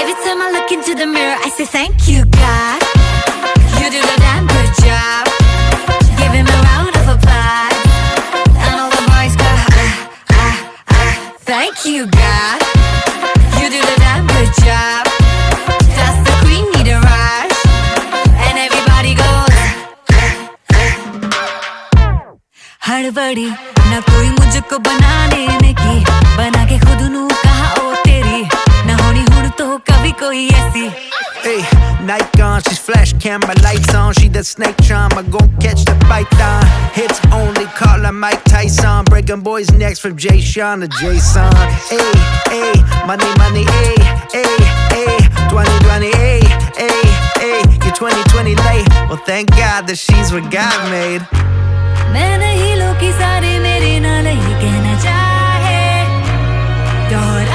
Every time I look into the mirror, I say thank you, God. You do the damn good job. Give him a round of applause. And all the boys go, thank you, God. You do the damn good job. Does the queen need a rush? And everybody goes, हड़बड़ी ना कोई मुझको बनाने में की, बना के खुद नू कहा ओ तेरी, ना होनी हुन तो कभी कोई ऐसी. Hey, night gone, she's flash camera lights on. She that snake charm, I gon' catch the python. Hits only, call her Mike Tyson. Breaking boys' necks from Jay Sean to Jason. Hey, hey, money, money, hey, hey, hey. 2020, hey, hey, hey. You're 2020 late. Well, thank God that she's what God made. मैं नहीं लोग की सारे मेरे नाल ही कहना चाहे. दोहरा